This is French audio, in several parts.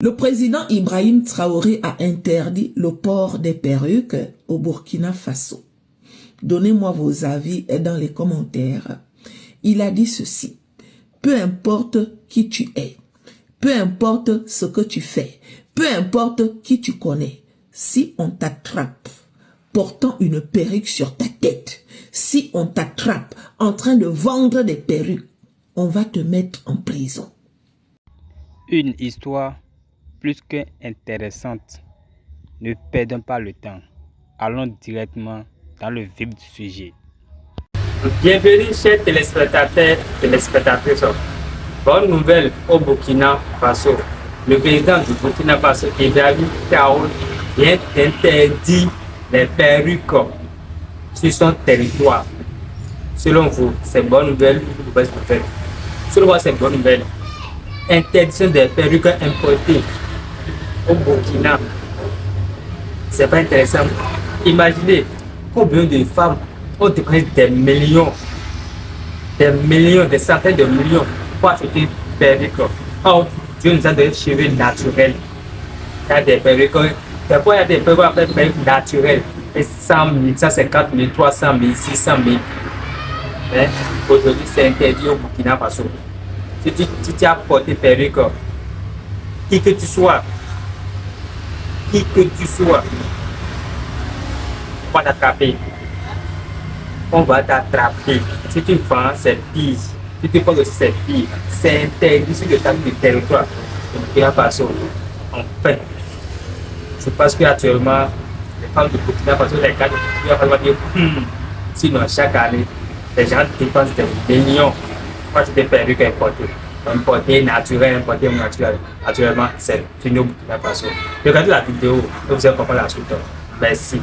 Le président Ibrahim Traoré a interdit le port des perruques au Burkina Faso. Donnez-moi vos avis dans les commentaires. Il a dit ceci: peu importe qui tu es, peu importe ce que tu fais, peu importe qui tu connais, si on t'attrape portant une perruque sur ta tête, si on t'attrape en train de vendre des perruques, on va te mettre en prison. Une histoire plus qu'intéressante. Ne perdons pas le temps. Allons directement dans le vif du sujet. Bienvenue chers téléspectateurs, téléspectatrices. Bonne nouvelle au Burkina Faso. Le président du Burkina Faso, Ibrahim Traoré, vient d'interdire les perruques sur son territoire. Selon vous, c'est bonne nouvelle ou mauvaise nouvelle? Selon moi, c'est bonne nouvelle. Interdiction des perruques importées au Burkina. C'est pas intéressant. Imaginez combien de femmes ont dépensé des millions, des centaines de millions pour acheter des perruques. Or, Dieu nous a donné des cheveux naturels. Il y a des perruques, des fois il y a des perruques naturelles. Et 100 000, 150 000, 300 000, 600 000. Mais aujourd'hui, c'est interdit au Burkina Faso. Si tu as porté perruque, qui que tu sois, on va t'attraper. On va t'attraper. Si tu vends, c'est pire. Si tu portes aussi, c'est pire. C'est interdit sur le territoire du Burkina Faso. Enfin, je pense qu'actuellement, les femmes du Burkina Faso, les gars du Burkina Faso vont dire sinon, chaque année, les gens dépensent des millions pour acheter des perruques importées, naturelles, Actuellement, c'est fini au Burkina Faso. Regardez la vidéo, vous allez comprendre la suite. Merci.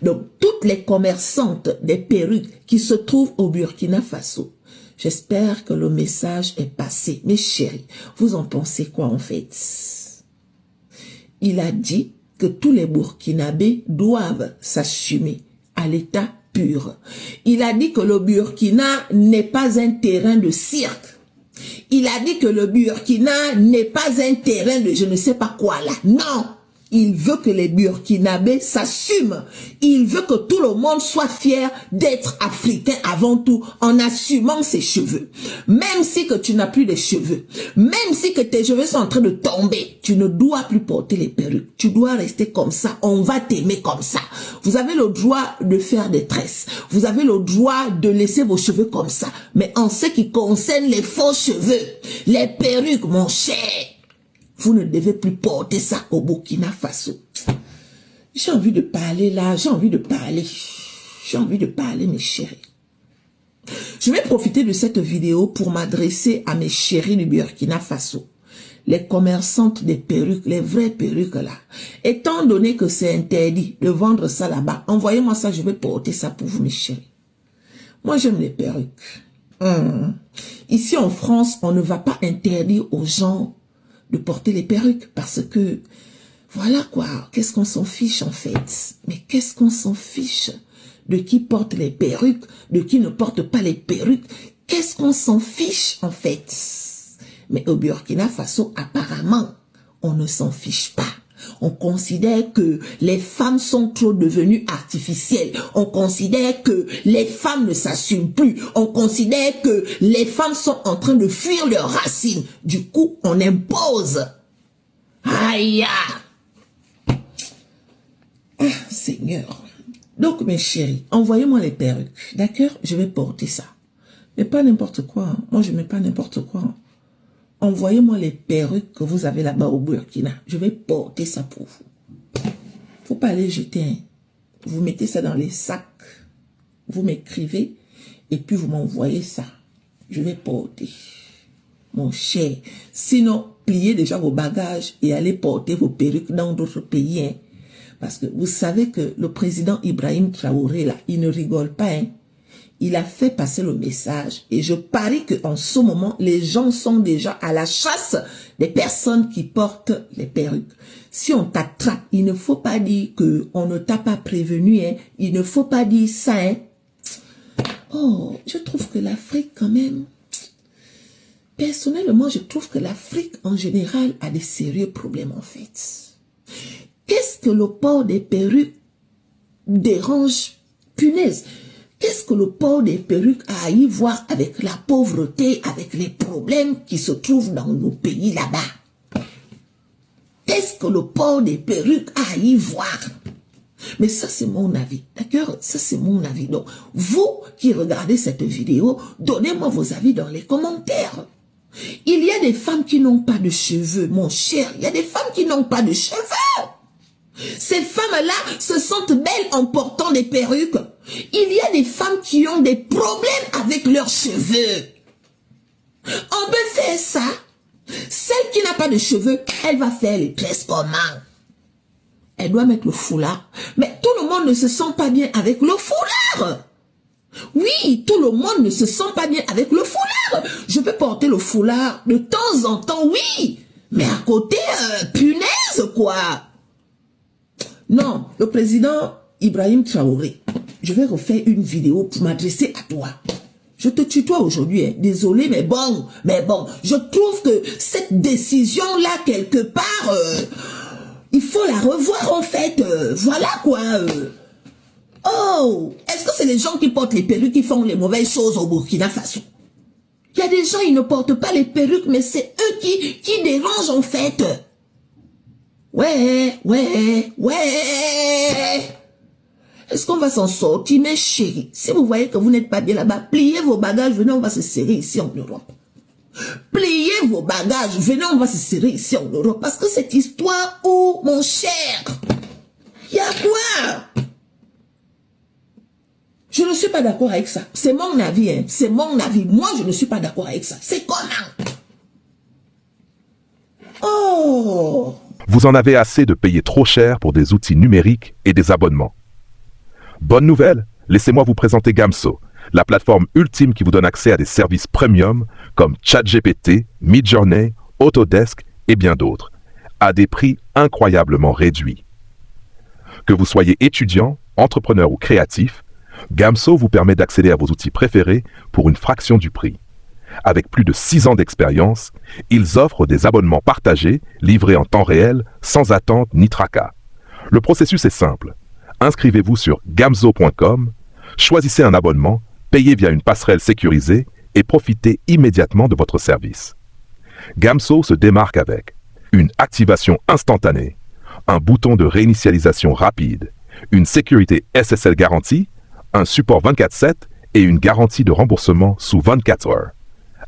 Donc, toutes les commerçantes des perruques qui se trouvent au Burkina Faso, j'espère que le message est passé. Mes chéris, vous en pensez quoi en fait? Il a dit que tous les Burkinabés doivent s'assumer à l'état pur. Il a dit que le Burkina n'est pas un terrain de cirque. Il a dit que le Burkina n'est pas un terrain de je ne sais pas quoi là. Non! Il veut que les Burkinabés s'assument. Il veut que tout le monde soit fier d'être africain avant tout en assumant ses cheveux. Même si que tu n'as plus de cheveux, même si que tes cheveux sont en train de tomber, tu ne dois plus porter les perruques. Tu dois rester comme ça. On va t'aimer comme ça. Vous avez le droit de faire des tresses. Vous avez le droit de laisser vos cheveux comme ça. Mais en ce qui concerne les faux cheveux, les perruques, mon cher, vous ne devez plus porter ça au Burkina Faso. J'ai envie de parler là, j'ai envie de parler, mes chéris. Je vais profiter de cette vidéo pour m'adresser à mes chéris du Burkina Faso. Les commerçantes des perruques, les vraies perruques là. Étant donné que c'est interdit de vendre ça là-bas, envoyez-moi ça, je vais porter ça pour vous, mes chéris. Moi, j'aime les perruques. Ici en France, on ne va pas interdire aux gens de porter les perruques parce que voilà quoi, qu'est-ce qu'on s'en fiche en fait? Mais qu'est-ce qu'on s'en fiche de qui porte les perruques, de qui ne porte pas les perruques? Qu'est-ce qu'on s'en fiche en fait? Mais au Burkina Faso, apparemment, on ne s'en fiche pas. On considère que les femmes sont trop devenues artificielles. On considère que les femmes ne s'assument plus. On considère que les femmes sont en train de fuir leurs racines. Du coup, on impose. Aïe! Ah, Seigneur. Donc, mes chéris, envoyez-moi les perruques. D'accord? Je vais porter ça. Mais pas n'importe quoi. Moi, je ne mets pas n'importe quoi. Envoyez-moi les perruques que vous avez là-bas au Burkina. Je vais porter ça pour vous. Faut pas les jeter. Hein. Vous mettez ça dans les sacs. Vous m'écrivez et puis vous m'envoyez ça. Je vais porter. Mon cher. Sinon, pliez déjà vos bagages et allez porter vos perruques dans d'autres pays. Hein. Parce que vous savez que le président Ibrahim Traoré, là, il ne rigole pas. Hein. Il a fait passer le message et je parie qu'en ce moment, les gens sont déjà à la chasse des personnes qui portent les perruques. Si on t'attrape, il ne faut pas dire qu'on ne t'a pas prévenu. Hein. Il ne faut pas dire ça. Hein. Oh, je trouve que l'Afrique quand même, Personnellement, je trouve que l'Afrique en général a des sérieux problèmes en fait. Qu'est-ce que le port des perruques dérange? Punaise, qu'est-ce que le port des perruques a à y voir avec la pauvreté, avec les problèmes qui se trouvent dans nos pays là-bas? Qu'est-ce que le port des perruques a à y voir? Mais ça, c'est mon avis. D'accord? Ça, c'est mon avis. Donc, vous qui regardez cette vidéo, donnez-moi vos avis dans les commentaires. Il y a des femmes qui n'ont pas de cheveux, mon cher. Il y a des femmes qui n'ont pas de cheveux. Ces femmes-là se sentent belles en portant des perruques. Il y a des femmes qui ont des problèmes avec leurs cheveux. On peut faire ça. Celle qui n'a pas de cheveux, elle va faire les tresses comment? Elle doit mettre le foulard. Mais tout le monde ne se sent pas bien avec le foulard. Oui, tout le monde ne se sent pas bien avec le foulard. Je peux porter le foulard de temps en temps, oui. Mais à côté, punaise, quoi. Non, le président Ibrahim Traoré, je vais refaire une vidéo pour m'adresser à toi. Je te tutoie aujourd'hui, hein. Désolé, mais bon, je trouve que cette décision-là, quelque part, il faut la revoir en fait, voilà quoi. Oh, est-ce que c'est les gens qui portent les perruques qui font les mauvaises choses au Burkina Faso? Il y a des gens, ils ne portent pas les perruques, mais c'est eux qui dérangent en fait. Ouais. Est-ce qu'on va s'en sortir, mes chéris? Si vous voyez que vous n'êtes pas bien là-bas, pliez vos bagages, venez, on va se serrer ici en Europe. Pliez vos bagages, venez, on va se serrer ici en Europe. Parce que cette histoire, oh, mon cher, il y a quoi? Je ne suis pas d'accord avec ça. C'est mon avis, hein. C'est mon avis. Moi, je ne suis pas d'accord avec ça. C'est comment? Oh! Vous en avez assez de payer trop cher pour des outils numériques et des abonnements. Bonne nouvelle, laissez-moi vous présenter Gamso, la plateforme ultime qui vous donne accès à des services premium comme ChatGPT, Midjourney, Autodesk et bien d'autres, à des prix incroyablement réduits. Que vous soyez étudiant, entrepreneur ou créatif, Gamso vous permet d'accéder à vos outils préférés pour une fraction du prix. Avec plus de 6 ans d'expérience, ils offrent des abonnements partagés, livrés en temps réel, sans attente ni tracas. Le processus est simple. Inscrivez-vous sur gamzo.com, choisissez un abonnement, payez via une passerelle sécurisée et profitez immédiatement de votre service. Gamso se démarque avec une activation instantanée, un bouton de réinitialisation rapide, une sécurité SSL garantie, un support 24/7 et une garantie de remboursement sous 24 heures.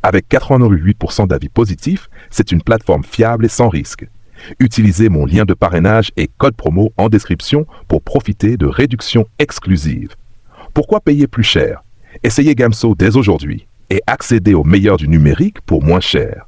Avec 88% d'avis positifs, c'est une plateforme fiable et sans risque. Utilisez mon lien de parrainage et code promo en description pour profiter de réductions exclusives. Pourquoi payer plus cher? Essayez Gamso dès aujourd'hui et accédez au meilleur du numérique pour moins cher.